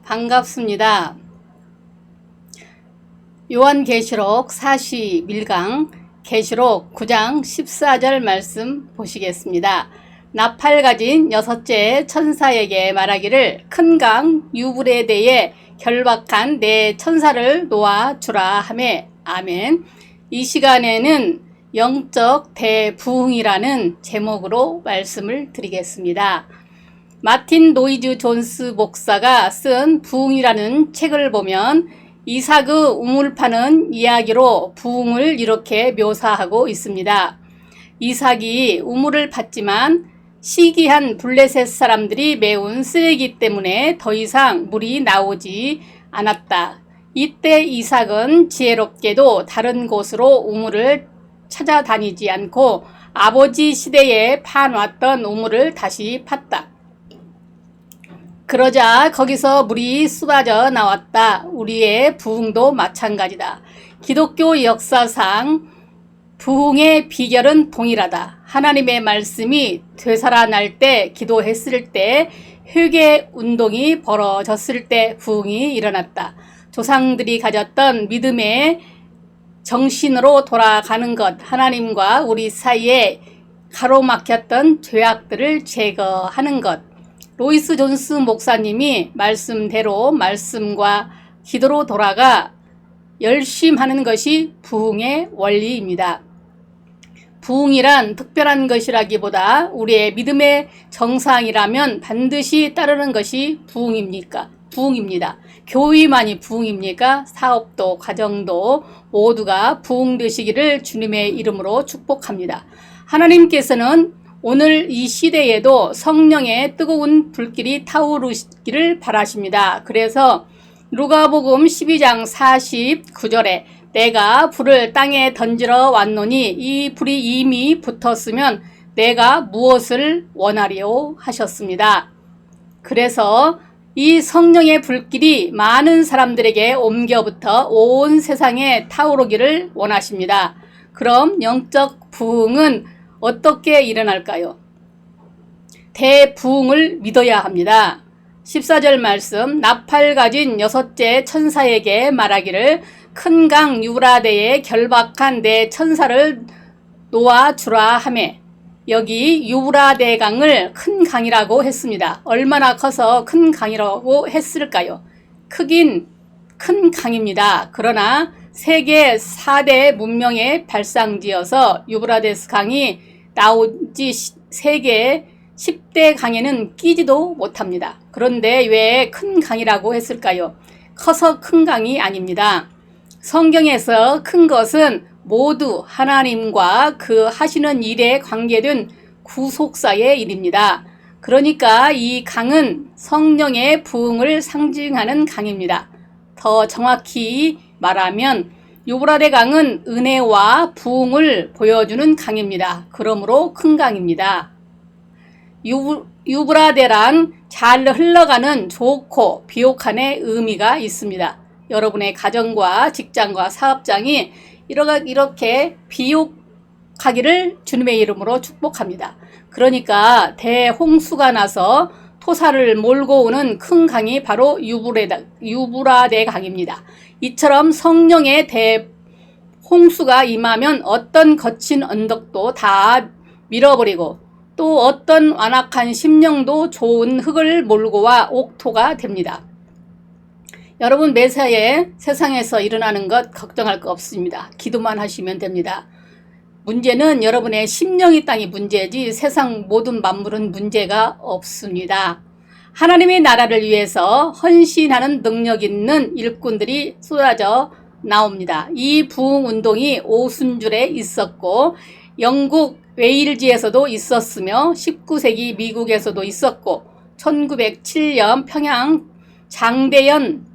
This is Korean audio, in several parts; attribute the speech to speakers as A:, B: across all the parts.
A: 반갑습니다. 요한계시록 41강 계시록 9장 14절 말씀 보시겠습니다. 나팔 가진 여섯째 천사에게 말하기를 큰 강 유브라데에 결박한 네 천사를 놓아주라 하매 아멘. 이 시간에는 영적 대부흥이라는 제목으로 말씀을 드리겠습니다. 마틴 노이즈 존스 목사가 쓴 부흥이라는 책을 보면 이삭의 우물 파는 이야기로 부흥을 이렇게 묘사하고 있습니다. 이삭이 우물을 팠지만 시기한 블레셋 사람들이 메운 쓰레기 때문에 더 이상 물이 나오지 않았다. 이때 이삭은 지혜롭게도 다른 곳으로 우물을 찾아다니지 않고 아버지 시대에 파놨던 우물을 다시 팠다. 그러자 거기서 물이 쏟아져 나왔다. 우리의 부흥도 마찬가지다. 기독교 역사상 부흥의 비결은 동일하다. 하나님의 말씀이 되살아날 때, 기도했을 때, 회개 운동이 벌어졌을 때 부흥이 일어났다. 조상들이 가졌던 믿음의 정신으로 돌아가는 것, 하나님과 우리 사이에 가로막혔던 죄악들을 제거하는 것, 로이스 존스 목사님이 말씀대로 말씀과 기도로 돌아가 열심하는 것이 부흥의 원리입니다. 부흥이란 특별한 것이라기보다 우리의 믿음의 정상이라면 반드시 따르는 것이 부흥입니다. 교회만이 부흥입니까? 사업도 가정도 모두가 부흥되시기를 주님의 이름으로 축복합니다. 하나님께서는 오늘 이 시대에도 성령의 뜨거운 불길이 타오르기를 바라십니다. 그래서 누가복음 12장 49절에 내가 불을 땅에 던지러 왔노니 이 불이 이미 붙었으면 내가 무엇을 원하리요 하셨습니다. 그래서 이 성령의 불길이 많은 사람들에게 옮겨붙어 온 세상에 타오르기를 원하십니다. 그럼 영적 부흥은 어떻게 일어날까요? 대부흥을 믿어야 합니다. 14절 말씀 나팔 가진 여섯째 천사에게 말하기를 큰 강 유브라데에 결박한 네 천사를 놓아주라 하매 여기 유브라데 강을 큰 강이라고 했습니다. 얼마나 커서 큰 강이라고 했을까요? 크긴 큰 강입니다. 그러나 세계 4대 문명의 발상지여서 유브라데스 강이 나오지 세계 10대 강에는 끼지도 못합니다. 그런데 왜 큰 강이라고 했을까요? 커서 큰 강이 아닙니다. 성경에서 큰 것은 모두 하나님과 그 하시는 일에 관계된 구속사의 일입니다. 그러니까 이 강은 성령의 부흥을 상징하는 강입니다. 더 정확히 말하면 유브라데 강은 은혜와 부흥을 보여주는 강입니다. 그러므로 큰 강입니다. 유브라데란 잘 흘러가는 좋고 비옥한의 의미가 있습니다. 여러분의 가정과 직장과 사업장이 이렇게 비옥하기를 주님의 이름으로 축복합니다. 그러니까 대홍수가 나서 토사를 몰고 오는 큰 강이 바로 유브라데 강입니다. 이처럼 성령의 대홍수가 임하면 어떤 거친 언덕도 다 밀어버리고 또 어떤 완악한 심령도 좋은 흙을 몰고 와 옥토가 됩니다. 여러분 매사에 세상에서 일어나는 것 걱정할 거 없습니다. 기도만 하시면 됩니다. 문제는 여러분의 심령이 땅이 문제지 세상 모든 만물은 문제가 없습니다. 하나님의 나라를 위해서 헌신하는 능력 있는 일꾼들이 쏟아져 나옵니다. 이 부흥운동이 오순절에 있었고 영국 웨일즈에서도 있었으며 19세기 미국에서도 있었고 1907년 평양 장대연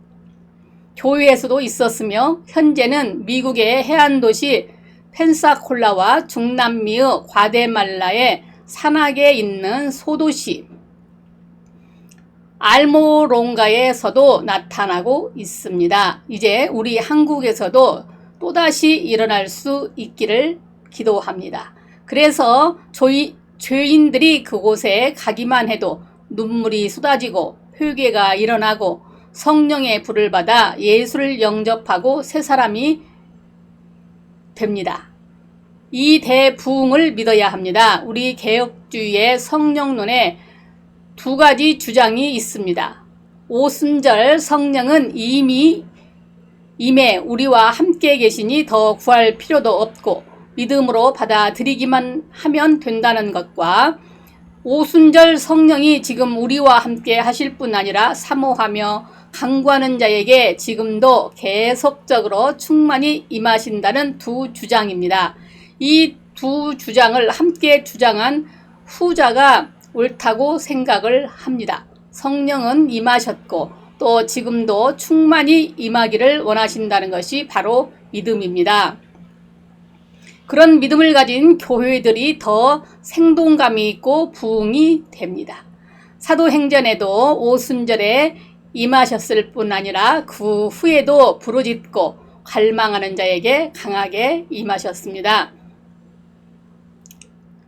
A: 교회에서도 있었으며 현재는 미국의 해안도시 펜사콜라와 중남미의 과테말라의 산악에 있는 소도시 알모롱가에서도 나타나고 있습니다. 이제 우리 한국에서도 또다시 일어날 수 있기를 기도합니다. 그래서 죄인들이 그곳에 가기만 해도 눈물이 쏟아지고 회개가 일어나고 성령의 불을 받아 예수를 영접하고 새 사람이 됩니다. 이 대부흥을 믿어야 합니다. 우리 개혁주의의 성령론에 두 가지 주장이 있습니다. 오순절 성령은 이미 임해 우리와 함께 계시니 더 구할 필요도 없고 믿음으로 받아들이기만 하면 된다는 것과 오순절 성령이 지금 우리와 함께 하실 뿐 아니라 사모하며 간구하는 자에게 지금도 계속적으로 충만히 임하신다는 두 주장입니다. 이 두 주장을 함께 주장한 후자가 옳다고 생각을 합니다. 성령은 임하셨고 또 지금도 충만히 임하기를 원하신다는 것이 바로 믿음입니다. 그런 믿음을 가진 교회들이 더 생동감이 있고 부흥이 됩니다. 사도행전에도 오순절에 임하셨을 뿐 아니라 그 후에도 부르짖고 갈망하는 자에게 강하게 임하셨습니다.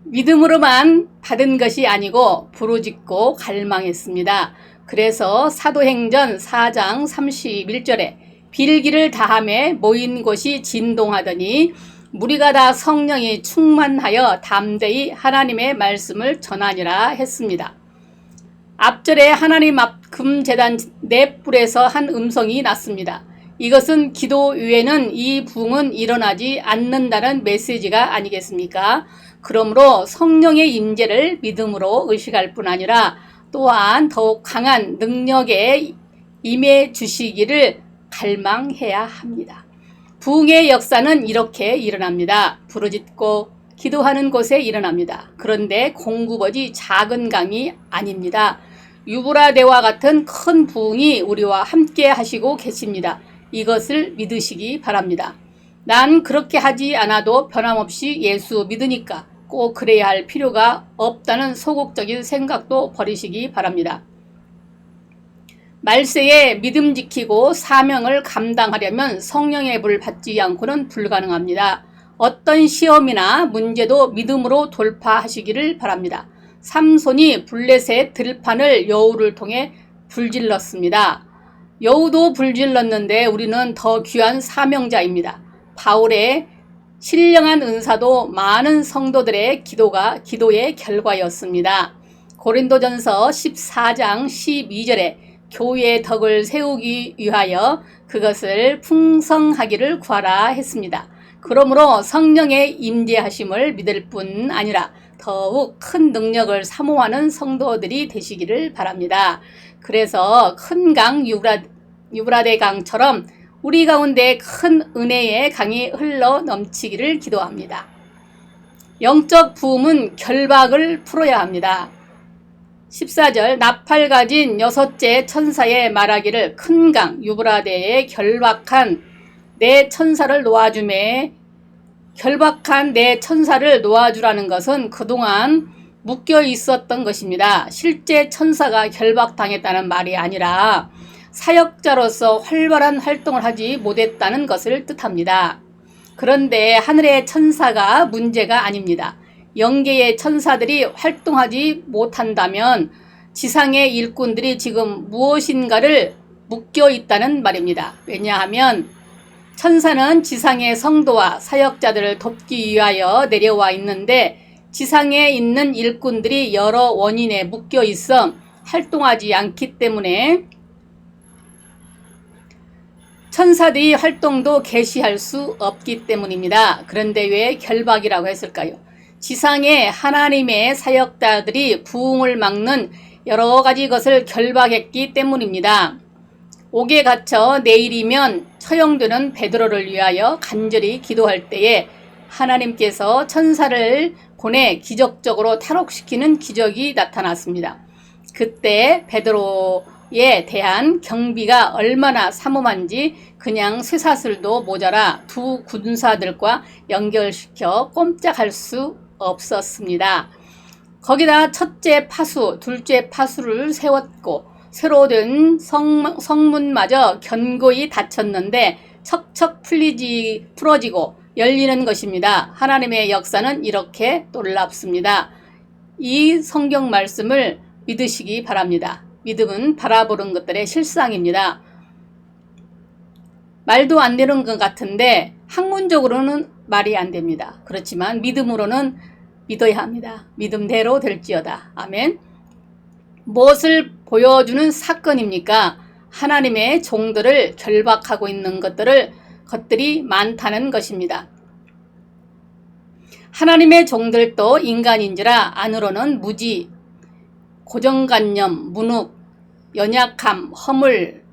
A: 믿음으로만 받은 것이 아니고 부르짖고 갈망했습니다. 그래서 사도행전 4장 31절에 빌기를 다함에 모인 곳이 진동하더니 무리가 다 성령이 충만하여 담대히 하나님의 말씀을 전하니라 했습니다. 앞절에 하나님 앞 금제단 넷불에서 한 음성이 났습니다. 이것은 기도 외에는 이 부흥은 일어나지 않는다는 메시지가 아니겠습니까? 그러므로 성령의 임재를 믿음으로 의식할 뿐 아니라 또한 더욱 강한 능력에 임해 주시기를 갈망해야 합니다. 부흥의 역사는 이렇게 일어납니다. 부르짖고 기도하는 곳에 일어납니다. 그런데 공구버지 작은 강이 아닙니다. 유브라데와 같은 큰 부흥이 우리와 함께 하시고 계십니다. 이것을 믿으시기 바랍니다. 난 그렇게 하지 않아도 변함없이 예수 믿으니까 꼭 그래야 할 필요가 없다는 소극적인 생각도 버리시기 바랍니다. 말세에 믿음 지키고 사명을 감당하려면 성령의 불 받지 않고는 불가능합니다. 어떤 시험이나 문제도 믿음으로 돌파하시기를 바랍니다. 삼손이 블레셋 들판을 여우를 통해 불질렀습니다. 여우도 불질렀는데 우리는 더 귀한 사명자입니다. 바울의 신령한 은사도 많은 성도들의 기도의 결과였습니다. 고린도전서 14장 12절에 교회의 덕을 세우기 위하여 그것을 풍성하기를 구하라 했습니다. 그러므로 성령의 임재하심을 믿을 뿐 아니라 더욱 큰 능력을 사모하는 성도들이 되시기를 바랍니다. 그래서 큰 강 유브라데 강처럼 우리 가운데 큰 은혜의 강이 흘러 넘치기를 기도합니다. 영적 부흥은 결박을 풀어야 합니다. 14절 나팔 가진 여섯째 천사의 말하기를 큰 강 유브라데에 결박한 내 천사를 놓아주라는 것은 그동안 묶여 있었던 것입니다. 실제 천사가 결박당했다는 말이 아니라 사역자로서 활발한 활동을 하지 못했다는 것을 뜻합니다. 그런데 하늘의 천사가 문제가 아닙니다. 영계의 천사들이 활동하지 못한다면 지상의 일꾼들이 지금 무엇인가를 묶여 있다는 말입니다. 왜냐하면 천사는 지상의 성도와 사역자들을 돕기 위하여 내려와 있는데 지상에 있는 일꾼들이 여러 원인에 묶여 있어 활동하지 않기 때문에 천사들이 활동도 개시할 수 없기 때문입니다. 그런데 왜 결박이라고 했을까요? 지상에 하나님의 사역자들이 부흥을 막는 여러 가지 것을 결박했기 때문입니다. 옥에 갇혀 내일이면 처형되는 베드로를 위하여 간절히 기도할 때에 하나님께서 천사를 보내 기적적으로 탈옥시키는 기적이 나타났습니다. 그때 베드로에 대한 경비가 얼마나 삼엄한지 그냥 쇠사슬도 모자라 두 군사들과 연결시켜 꼼짝할 수 없었습니다. 거기다 첫째 파수, 둘째 파수를 세웠고 새로 된 성문마저 견고히 닫혔는데 척척 풀어지고 열리는 것입니다. 하나님의 역사는 이렇게 놀랍습니다. 이 성경 말씀을 믿으시기 바랍니다. 믿음은 바라보는 것들의 실상입니다. 말도 안 되는 것 같은데 학문적으로는 말이 안 됩니다. 그렇지만 믿음으로는 믿어야 합니다. 믿음대로 될지어다. 아멘. 무엇을 보여주는 사건입니까? 하나님의 종들을 결박하고 있는 것들이 많다는 것입니다. 하나님의 종들도 인간인지라 안으로는 무지, 고정관념, 문욱, 연약함, 허물,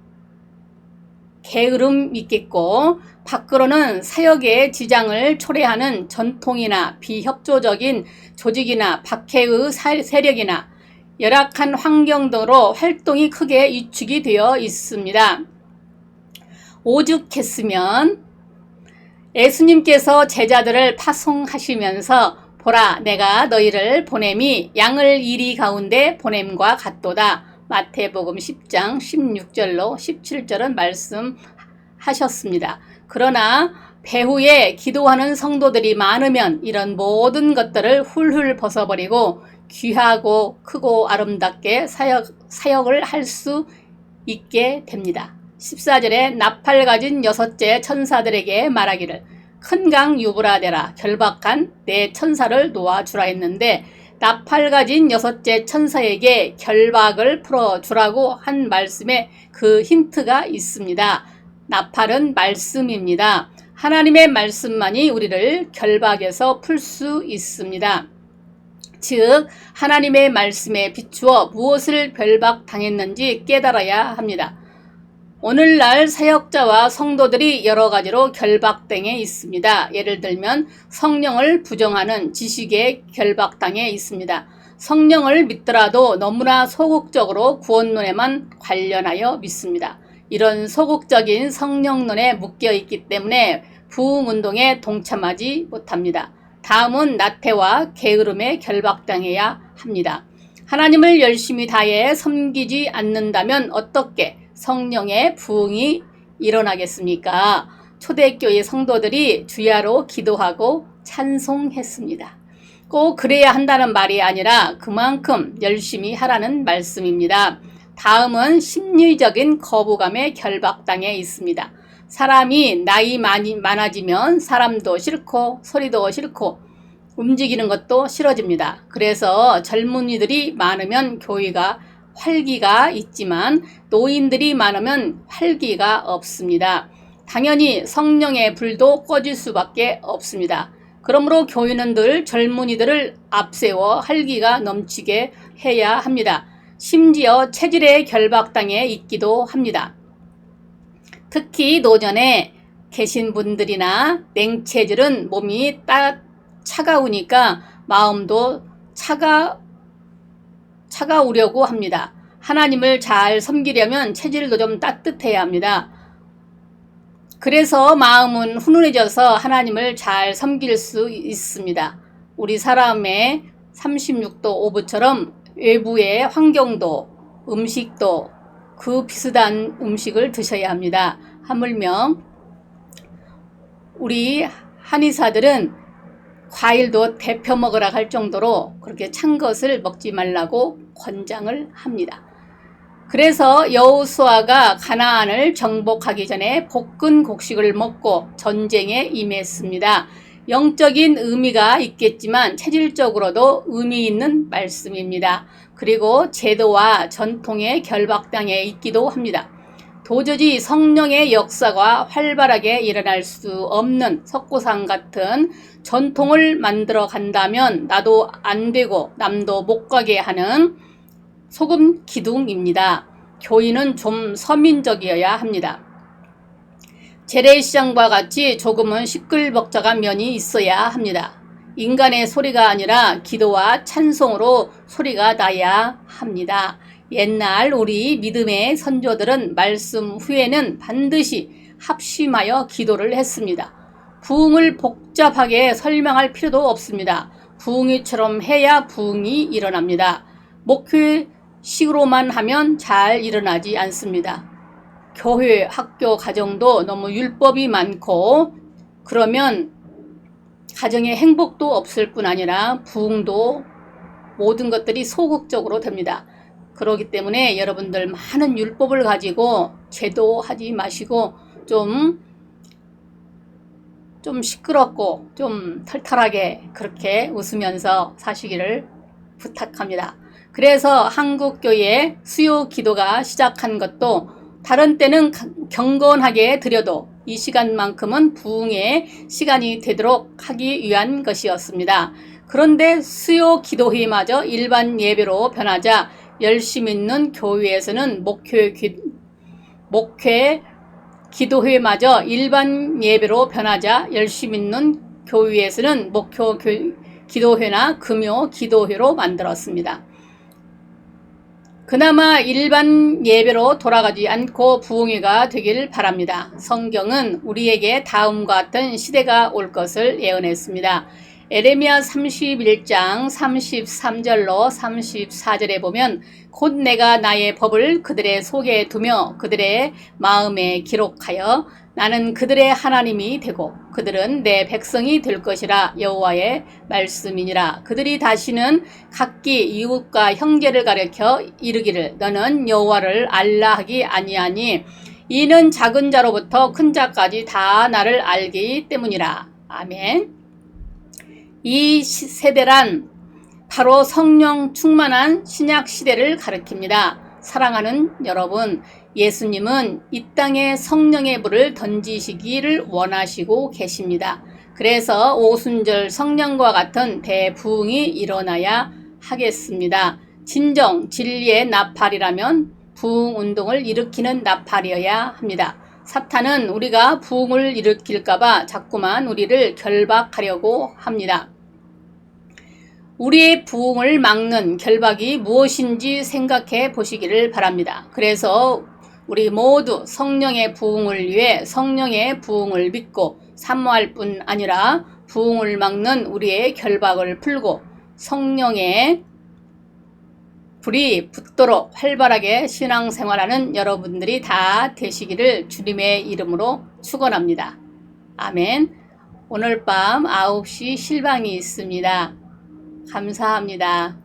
A: 게으름 있겠고 밖으로는 사역의 지장을 초래하는 전통이나 비협조적인 조직이나 박해의 세력이나 열악한 환경 등으로 활동이 크게 위축이 되어 있습니다. 오죽했으면 예수님께서 제자들을 파송하시면서 보라 내가 너희를 보냄이 양을 이리 가운데 보냄과 같도다. 마태복음 10장 16절로 17절은 말씀하셨습니다. 그러나 배후에 기도하는 성도들이 많으면 이런 모든 것들을 훌훌 벗어버리고 귀하고 크고 아름답게 사역을 할 수 있게 됩니다. 14절에 나팔 가진 6째 천사들에게 말하기를 큰 강 유브라데라 결박한 내 천사를 놓아주라 했는데 나팔 가진 6째 천사에게 결박을 풀어주라고 한 말씀에 그 힌트가 있습니다. 나팔은 말씀입니다. 하나님의 말씀만이 우리를 결박에서 풀 수 있습니다. 즉 하나님의 말씀에 비추어 무엇을 결박당했는지 깨달아야 합니다. 오늘날 사역자와 성도들이 여러 가지로 결박당해 있습니다. 예를 들면 성령을 부정하는 지식에 결박당해 있습니다. 성령을 믿더라도 너무나 소극적으로 구원론에만 관련하여 믿습니다. 이런 소극적인 성령론에 묶여 있기 때문에 부흥운동에 동참하지 못합니다. 다음은 나태와 게으름에 결박당해야 합니다. 하나님을 열심히 다해 섬기지 않는다면 어떻게 성령의 부흥이 일어나겠습니까? 초대교회 성도들이 주야로 기도하고 찬송했습니다. 꼭 그래야 한다는 말이 아니라 그만큼 열심히 하라는 말씀입니다. 다음은 심리적인 거부감에 결박당해 있습니다. 사람이 나이 많아지면 사람도 싫고 소리도 싫고 움직이는 것도 싫어집니다. 그래서 젊은이들이 많으면 교회가 활기가 있지만 노인들이 많으면 활기가 없습니다. 당연히 성령의 불도 꺼질 수밖에 없습니다. 그러므로 교회는 늘 젊은이들을 앞세워 활기가 넘치게 해야 합니다. 심지어 체질에 결박당해 있기도 합니다. 특히 노전에 계신 분들이나 냉체질은 몸이 차가우니까 마음도 차가우려고 합니다. 하나님을 잘 섬기려면 체질도 좀 따뜻해야 합니다. 그래서 마음은 훈훈해져서 하나님을 잘 섬길 수 있습니다. 우리 사람의 36도 오브처럼 외부의 환경도 음식도 그 비슷한 음식을 드셔야 합니다. 하물며 우리 한의사들은 과일도 데펴 먹으라 할 정도로 그렇게 찬 것을 먹지 말라고 권장을 합니다. 그래서 여호수아가 가나안을 정복하기 전에 볶은 곡식을 먹고 전쟁에 임했습니다. 영적인 의미가 있겠지만 체질적으로도 의미 있는 말씀입니다. 그리고 제도와 전통에 결박당해 있기도 합니다. 도저히 성령의 역사가 활발하게 일어날 수 없는 석고상 같은 전통을 만들어 간다면 나도 안 되고 남도 못 가게 하는 소금 기둥입니다. 교인은 좀 서민적이어야 합니다. 재래시장과 같이 조금은 시끌벅적한 면이 있어야 합니다. 인간의 소리가 아니라 기도와 찬송으로 소리가 나야 합니다. 옛날 우리 믿음의 선조들은 말씀 후에는 반드시 합심하여 기도를 했습니다. 부흥을 복잡하게 설명할 필요도 없습니다. 부흥이처럼 해야 부흥이 일어납니다. 목회식으로만 하면 잘 일어나지 않습니다. 교회, 학교, 가정도 너무 율법이 많고 그러면 가정에 행복도 없을 뿐 아니라 부흥도 모든 것들이 소극적으로 됩니다. 그러기 때문에 여러분들 많은 율법을 가지고 제도하지 마시고 좀 시끄럽고 좀 털털하게 그렇게 웃으면서 사시기를 부탁합니다. 그래서 한국교회 수요 기도가 시작한 것도 다른 때는 경건하게 드려도 이 시간만큼은 부흥의 시간이 되도록 하기 위한 것이었습니다. 그런데 수요 기도회마저 일반 예배로 변하자 열심 있는 교회에서는 목회 기도회마저 일반 예배로 변하자 열심 있는 교회에서는 기도회나 금요 기도회로 만들었습니다. 그나마 일반 예배로 돌아가지 않고 부흥회가 되길 바랍니다. 성경은 우리에게 다음과 같은 시대가 올 것을 예언했습니다. 에레미야 31장 33절로 34절에 보면 곧 내가 나의 법을 그들의 속에 두며 그들의 마음에 기록하여 나는 그들의 하나님이 되고 그들은 내 백성이 될 것이라 여호와의 말씀이니라. 그들이 다시는 각기 이웃과 형제를 가리켜 이르기를 너는 여호와를 알라 하기 아니하니 이는 작은 자로부터 큰 자까지 다 나를 알기 때문이라. 아멘. 이 세대란 바로 성령 충만한 신약 시대를 가리킵니다. 사랑하는 여러분, 예수님은 이 땅에 성령의 불을 던지시기를 원하시고 계십니다. 그래서 오순절 성령과 같은 대부흥이 일어나야 하겠습니다. 진정 진리의 나팔이라면 부흥 운동을 일으키는 나팔이어야 합니다. 사탄은 우리가 부흥을 일으킬까봐 자꾸만 우리를 결박하려고 합니다. 우리의 부흥을 막는 결박이 무엇인지 생각해 보시기를 바랍니다. 그래서 우리 모두 성령의 부흥을 위해 성령의 부흥을 믿고 사모할 뿐 아니라 부흥을 막는 우리의 결박을 풀고 성령의 불이 붙도록 활발하게 신앙생활하는 여러분들이 다 되시기를 주님의 이름으로 축원합니다. 아멘. 오늘 밤 9시 실방이 있습니다. 감사합니다.